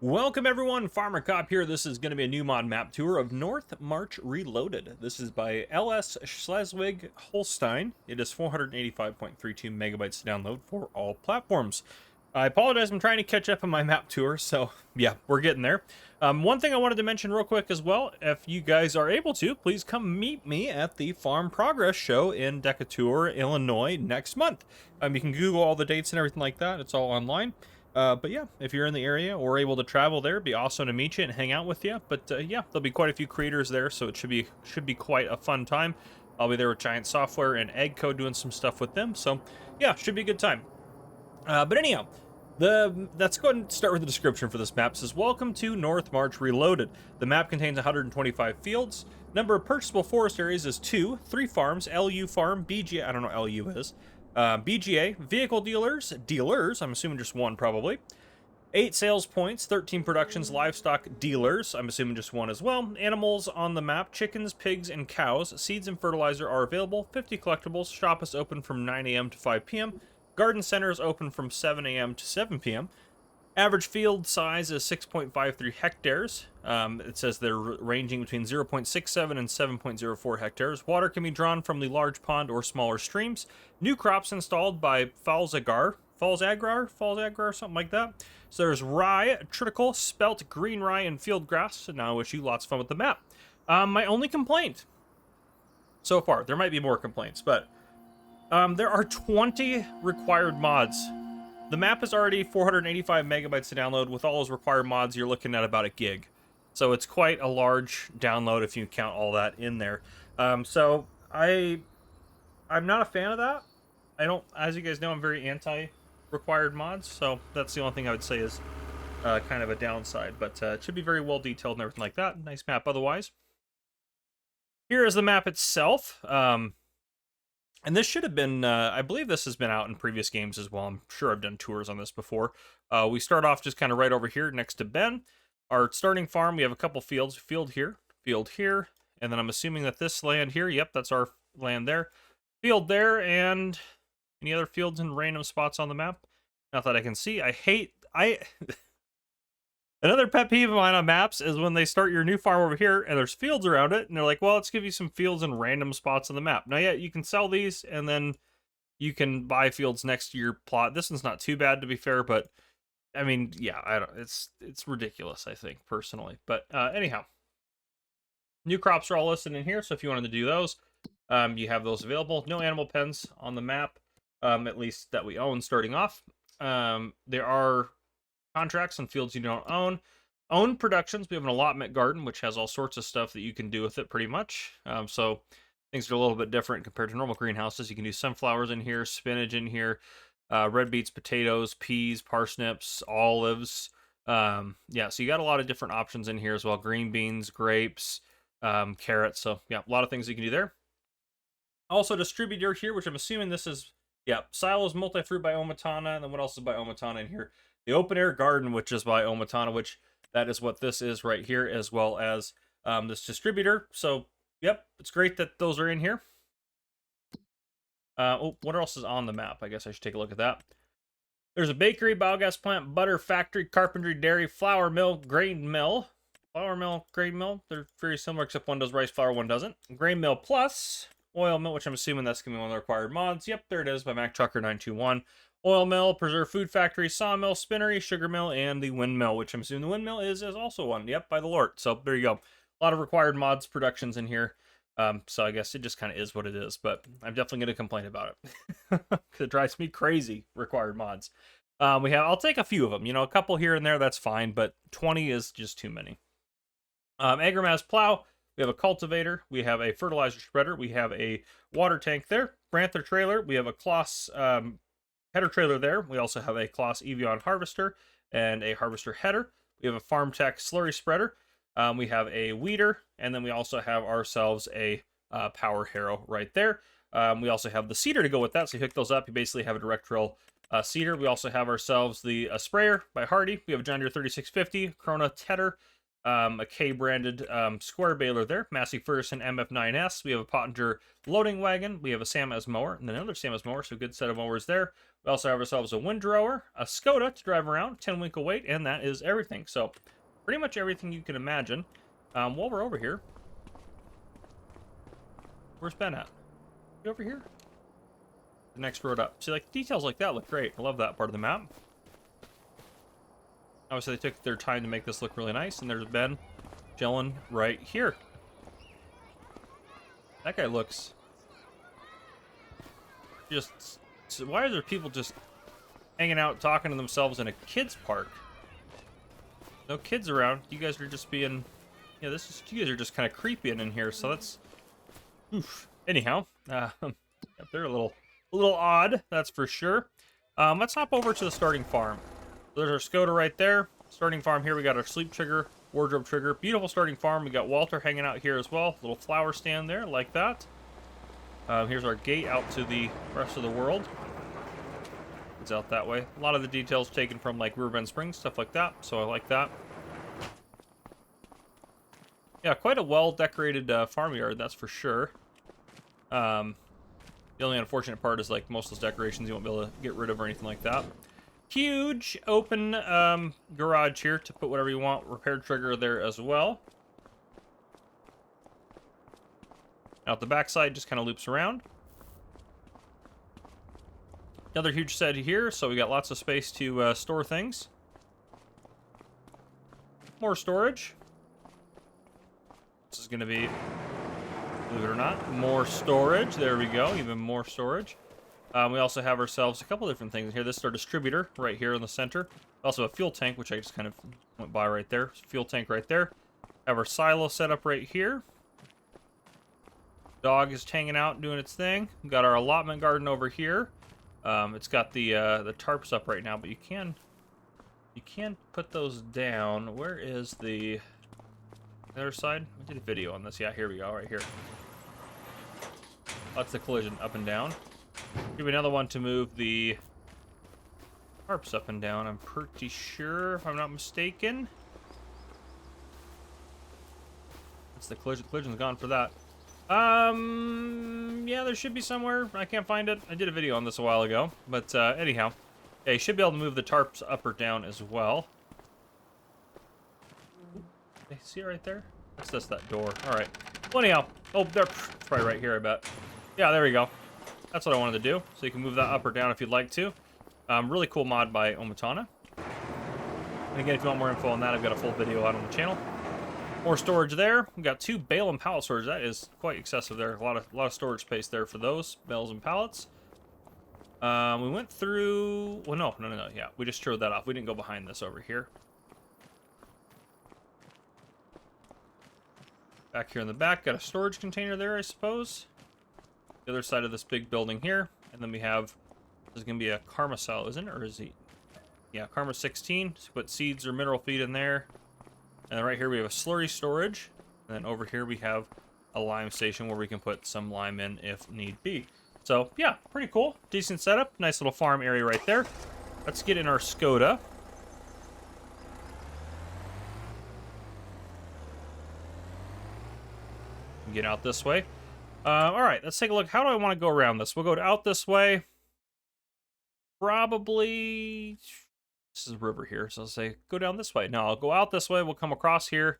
Welcome everyone, Farmer Cop here. This is going to be a new mod map tour of North March Reloaded. This is by LS Schleswig Holstein. It is 485.32 megabytes to download for all platforms. I apologize, I'm trying to catch up on my map tour, so yeah, we're getting there. One thing I wanted to mention real quick as well, if you guys are able to, please come meet me at the Farm Progress Show in Decatur, Illinois next month. You can Google all the dates and everything like that, it's all online. But yeah, if you're in the area or able to travel there, it'd be awesome to meet you and hang out with you. But yeah, there'll be quite a few creators there, so it should be quite a fun time. I'll be there with Giant Software and Eggco doing some stuff with them. So yeah, should be a good time. But anyhow, let's go ahead and start with the description for this map. It says, welcome to North March Reloaded. The map contains 125 fields. Number of purchasable forest areas is 2, 3 farms, LU farm, BG, I don't know what LU is. BGA, vehicle dealers, I'm assuming just one probably. 8 sales points, 13 productions, livestock dealers, I'm assuming just one as well. Animals on the map, chickens, pigs, and cows. Seeds and fertilizer are available. 50 collectibles. Shop is open from 9 a.m. to 5 p.m. Garden center is open from 7 a.m. to 7 p.m. Average field size is 6.53 hectares. It says they're ranging between 0.67 and 7.04 hectares. Water can be drawn from the large pond or smaller streams. New crops installed by Falls Agrar, something like that. So there's rye, triticale, spelt, green rye, and field grass. So now I wish you lots of fun with the map. My only complaint so far, there might be more complaints, but there are 20 required mods. The map is already 485 megabytes to download. With all those required mods, you're looking at about a gig. So it's quite a large download if you count all that in there. So I'm not a fan of that. As you guys know, I'm very anti-required mods. So that's the only thing I would say is kind of a downside. But it should be very well detailed and everything like that. Nice map otherwise. Here is the map itself. And this should have been, I believe this has been out in previous games as well. I'm sure I've done tours on this before. We start off just kind of right over here next to Ben. Our starting farm, we have a couple fields. Field here, and then I'm assuming that this land here, yep, that's our land there. Field there, and any other fields in random spots on the map? Not that I can see. Another pet peeve of mine on maps is when they start your new farm over here and there's fields around it, and they're like, well, let's give you some fields in random spots on the map. Now, yeah, you can sell these, and then you can buy fields next to your plot. This one's not too bad, to be fair, but, I mean, yeah, it's ridiculous, I think, personally. But anyhow, new crops are all listed in here, so if you wanted to do those, you have those available. No animal pens on the map, at least that we own starting off. There are contracts on fields you don't own. Own productions, we have an allotment garden, which has all sorts of stuff that you can do with it pretty much. So things are a little bit different compared to normal greenhouses. You can do sunflowers in here, spinach in here, red beets, potatoes, peas, parsnips, olives. Yeah, so you got a lot of different options in here as well. Green beans, grapes, carrots. So yeah, a lot of things you can do there. Also distributor here, which I'm assuming this is, yeah, Silos Multi-Fruit by Omatana. And then what else is by Omatana in here? The Open Air Garden, which is by Omatana, which that is what this is right here, as well as this distributor. So, yep, it's great that those are in here. What else is on the map? I guess I should take a look at that. There's a bakery, biogas plant, butter factory, carpentry, dairy, flour mill, grain mill. Flour mill, grain mill, they're very similar, except one does rice flour, one doesn't. Grain mill plus, oil mill, which I'm assuming that's going to be one of the required mods. Yep, there it is by MacTrucker921. Oil mill, preserve food factory, sawmill, spinnery, sugar mill, and the windmill, which I'm assuming the windmill is also one. Yep, by the Lort. So there you go. A lot of required mods, productions in here. So I guess it just kind of is what it is, but I'm definitely going to complain about it because it drives me crazy, required mods. I'll take a few of them, a couple here and there, that's fine, but 20 is just too many. Agromaz plow, we have a cultivator, we have a fertilizer spreader, we have a water tank there, Branther trailer, we have a Kloss, header trailer there. We also have a Kloss Evian harvester and a harvester header. We have a Farm Tech slurry spreader. We have a weeder, and then we also have ourselves a power harrow right there. We also have the seeder to go with that. So you hook those up, you basically have a direct drill seeder. We also have ourselves the sprayer by Hardy. We have a John Deere 3650, Corona Tedder, A K-branded square baler there. Massey Ferguson MF9S. We have a Pottinger loading wagon. We have a Samas mower and another Samas mower, so good set of mowers there. We also have ourselves a windrower, a Skoda to drive around, 10 winkle weight, and that is everything. So pretty much everything you can imagine. While we're over here, where's Ben at? You over here? The next road up. See, like, details like that look great. I love that part of the map. Obviously, they took their time to make this look really nice, and there's Ben chilling right here. That guy looks just... So why are there people just hanging out, talking to themselves in a kid's park? No kids around. You guys are just being... Yeah, you guys are just kind of creepy in here, so that's... Oof. Anyhow, they're a little odd, that's for sure. Let's hop over to the starting farm. There's our Skoda right there. Starting farm here, we got our sleep trigger, wardrobe trigger. Beautiful starting farm. We got Walter hanging out here as well. Little flower stand there, like that. Here's our gate out to the rest of the world. It's out that way. A lot of the details taken from like Riverbend Springs, stuff like that. So I like that. Yeah, quite a well-decorated farmyard, that's for sure. The only unfortunate part is like most of those decorations you won't be able to get rid of or anything like that. Huge open garage here to put whatever you want. Repair trigger there as well. Out the backside just kind of loops around. Another huge set here, so we got lots of space to store things. More storage. This is going to be, believe it or not, more storage. There we go, even more storage. We also have ourselves a couple different things here. This is our distributor right here in the center. Also a fuel tank, which I just kind of went by right there. Fuel tank right there. Have our silo set up right here. Dog is hanging out doing its thing. We've got our allotment garden over here. It's got the tarps up right now, but you can put those down. Where is the other side? I did a video on this. Yeah, here we go, right here. That's the collision up and down. Give me another one to move the tarps up and down, I'm pretty sure, if I'm not mistaken. That's the collision. Collision's gone for that. Yeah, there should be somewhere. I can't find it. I did a video on this a while ago, but anyhow. Yeah, you should be able to move the tarps up or down as well. Okay, see it right there? That's just that door. All right. Well, anyhow. Oh, they're probably right here, I bet. Yeah, there we go. That's what I wanted to do. So you can move that up or down if you'd like to. Really cool mod by Omatana. And again, if you want more info on that, I've got a full video out on the channel. More storage there. We've got 2 bale and pallet storage. That is quite excessive there. A lot of storage space there for those bales and pallets. We went through... Well, no. Yeah, we just showed that off. We didn't go behind this over here. Back here in the back, got a storage container there, I suppose. The other side of this big building here. And then we have... This is going to be a Karma cell, isn't it? Or is he... Yeah, Karma 16. So put seeds or mineral feed in there. And then right here we have a slurry storage. And then over here we have a lime station where we can put some lime in if need be. So, yeah, pretty cool. Decent setup. Nice little farm area right there. Let's get in our Skoda. Get out this way. All right, let's take a look. How do I want to go around this? We'll go out this way. Probably... This is a river here, so I'll say go down this way. No, I'll go out this way. We'll come across here.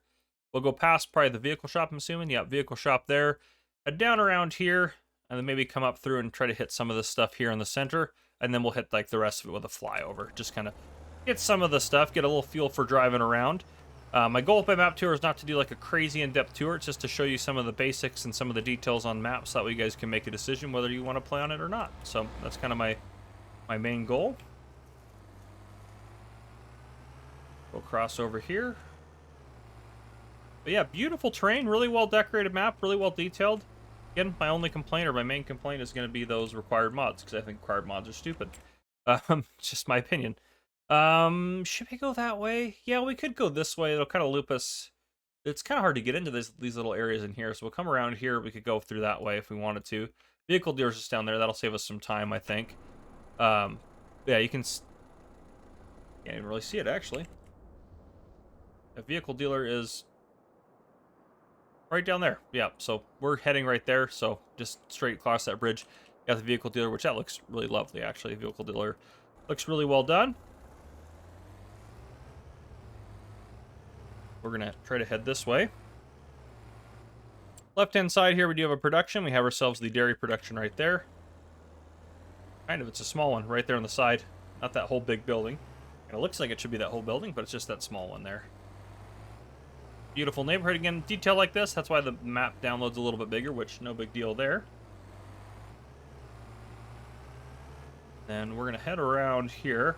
We'll go past probably the vehicle shop, I'm assuming. Yeah, vehicle shop there. Head down around here, and then maybe come up through and try to hit some of this stuff here in the center. And then we'll hit like the rest of it with a flyover. Just kind of get some of the stuff, get a little feel for driving around. My goal with my map tour is not to do like a crazy in-depth tour. It's just to show you some of the basics and some of the details on maps so that way you guys can make a decision whether you want to play on it or not. So that's kind of my main goal. We'll cross over here. But yeah, beautiful terrain, really well decorated map, really well detailed. Again, my only complaint or my main complaint is going to be those required mods, because I think required mods are stupid. Just my opinion. Should we go that way? Yeah, we could go this way. It'll kind of loop us. It's kind of hard to get into these little areas in here, so we'll come around here. We could go through that way if we wanted to. Vehicle dealers just down there. That'll save us some time, I think. Yeah, you can... Can't even really see it, actually. A vehicle dealer is right down there. Yeah, so we're heading right there. So just straight across that bridge. Got the vehicle dealer, which that looks really lovely, actually. The vehicle dealer looks really well done. We're going to try to head this way. Left-hand side here, we do have a production. We have ourselves the dairy production right there. Kind of, it's a small one right there on the side. Not that whole big building. And it looks like it should be that whole building, but it's just that small one there. Beautiful neighborhood. Again, detail like this, that's why the map downloads a little bit bigger, which no big deal there. Then we're going to head around here.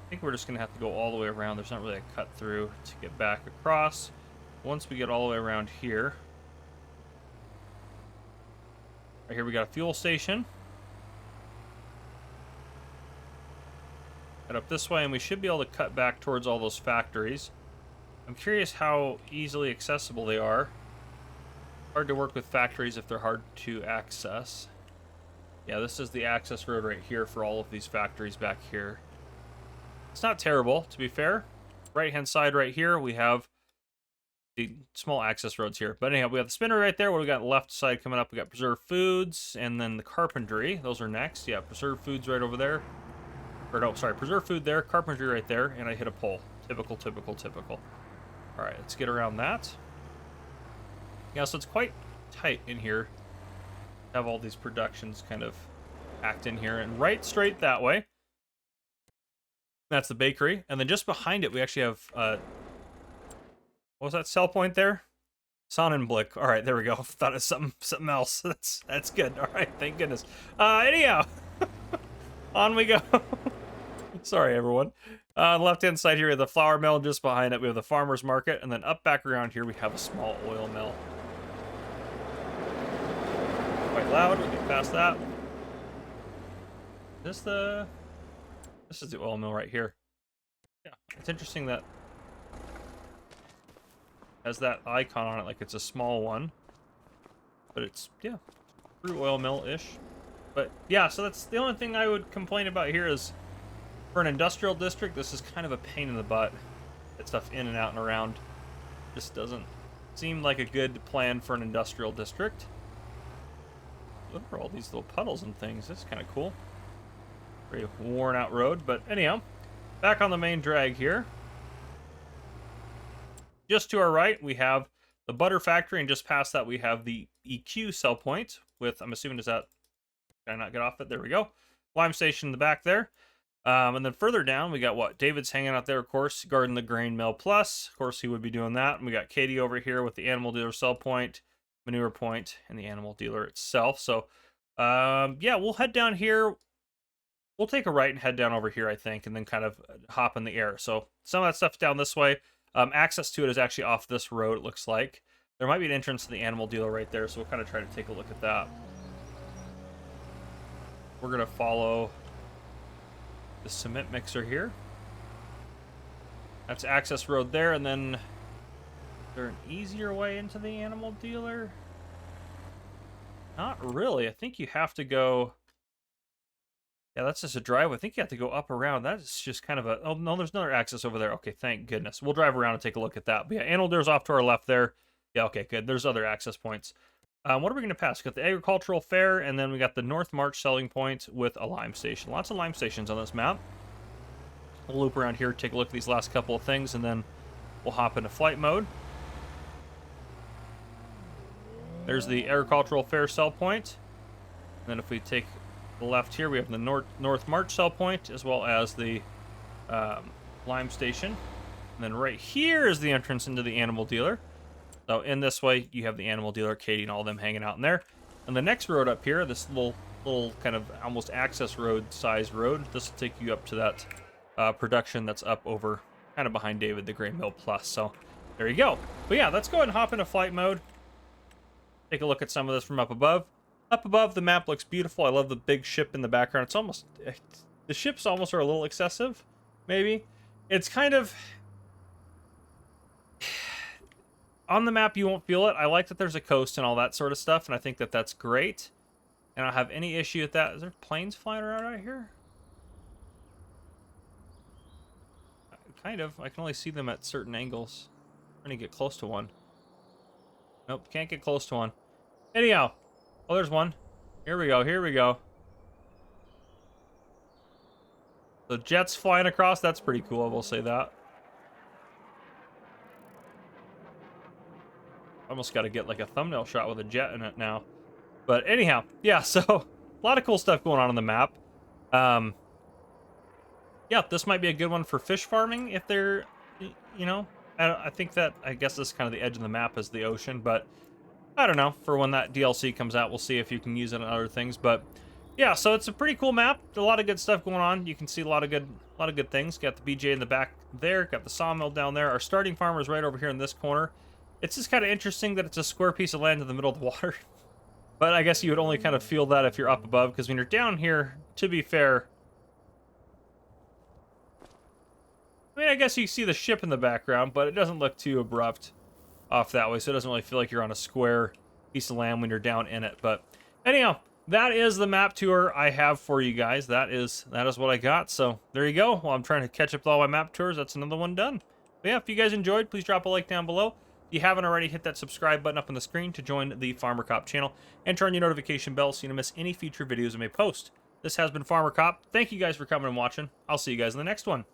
I think we're just going to have to go all the way around. There's not really a cut through to get back across. Once we get all the way around here. Right here we got a fuel station. Head up this way and we should be able to cut back towards all those factories. I'm curious how easily accessible they are. Hard to work with factories if they're hard to access. Yeah, this is the access road right here for all of these factories back here. It's not terrible, to be fair. Right-hand side right here, we have the small access roads here. But anyhow, we have the spinner right there. What do we got on the left side coming up? We got preserved foods and then the carpentry. Those are next. Yeah, preserved foods right over there. Or no, sorry, preserved food there, carpentry right there, and I hit a pole. Typical, typical, typical. All right, let's get around that. Yeah, so it's quite tight in here. Have all these productions kind of packed in here, and right straight that way. That's the bakery, and then just behind it, we actually have what was that sell point there? Sonnenblick. All right, there we go. Thought it was something else. That's good. All right, thank goodness. Anyhow, on we go. Sorry, everyone. On the left-hand side here, we have the flour mill. Just behind it, we have the farmer's market. And then up back around here, we have a small oil mill. Quite loud. We'll get past that. This is the oil mill right here. Yeah, it's interesting that has that icon on it like it's a small one. But it's, yeah, true oil mill-ish. But, yeah, so that's the only thing I would complain about here is for an industrial district, this is kind of a pain in the butt. Get stuff in and out and around. Just doesn't seem like a good plan for an industrial district. Look for all these little puddles and things. That's kind of cool. Very worn out road. But anyhow, back on the main drag here. Just to our right, we have the butter factory. And just past that, we have the EQ sell point with, I'm assuming, does that, can I not get off it? There we go. Lime station in the back there. And then further down, we got what? David's hanging out there, of course, guarding the grain mill plus. Of course, he would be doing that. And we got Katie over here with the animal dealer sell point, manure point, and the animal dealer itself. So, yeah, we'll head down here. We'll take a right and head down over here, I think, and then kind of hop in the air. So some of that stuff's down this way. Access to it is actually off this road, it looks like. There might be an entrance to the animal dealer right there, so we'll kind of try to take a look at that. We're going to follow the cement mixer here. That's access road there, and then is there an easier way into the animal dealer? Not really. I think you have to go. Yeah, that's just a driveway. I think you have to go up around. That's just kind of a. Oh no, there's another access over there. Okay, thank goodness. We'll drive around and take a look at that. But yeah, animal dealer's off to our left there. Yeah, okay, good. There's other access points. What are we going to pass? We got the agricultural fair, and then we got the North March selling point with a lime station. Lots of lime stations on this map. We'll loop around here, take a look at these last couple of things, and then we'll hop into flight mode. There's the agricultural fair sell point. And then if we take the left here, we have the North March sell point, as well as the lime station. And then right here is the entrance into the animal dealer. So in this way, you have the animal dealer, Katie, and all of them hanging out in there. And the next road up here, this little kind of almost access road size road, this will take you up to that production that's up over kind of behind David, the Grain Mill Plus. So there you go. But yeah, let's go ahead and hop into flight mode. Take a look at some of this from up above. Up above, the map looks beautiful. I love the big ship in the background. It's almost, the ships almost are a little excessive, maybe. It's kind of, on the map, you won't feel it. I like that there's a coast and all that sort of stuff, and I think that that's great. And I don't have any issue with that. Is there planes flying around out here? kind of. I can only see them at certain angles. I'm trying to get close to one. Nope, can't get close to one. Anyhow. Oh, there's one. Here we go, here we go. The jet's flying across. That's pretty cool, I will say that. Almost got to get like a thumbnail shot with a jet in it now. But anyhow, yeah, so a lot of cool stuff going on the map. Yeah, this might be a good one for fish farming if they're, you know, I think that, I guess this is kind of the edge of the map is the ocean, but I don't know. For when that DLC comes out, we'll see if you can use it on other things. But yeah, so it's a pretty cool map. A lot of good stuff going on. You can see a lot of good things. Got the BJ in the back there. Got the sawmill down there. Our starting farmer is right over here in this corner. It's just kind of interesting that it's a square piece of land in the middle of the water. But I guess you would only kind of feel that if you're up above, because when you're down here, to be fair, I mean, I guess you see the ship in the background, but it doesn't look too abrupt off that way, so it doesn't really feel like you're on a square piece of land when you're down in it. But anyhow, that is the map tour I have for you guys. That is what I got. So there you go. While I'm trying to catch up with all my map tours, that's another one done. But yeah, if you guys enjoyed, please drop a like down below. If you haven't already, hit that subscribe button up on the screen to join the Farmer Cop channel and turn your notification bell so you don't miss any future videos I may post. This has been Farmer Cop. Thank you guys for coming and watching. I'll see you guys in the next one.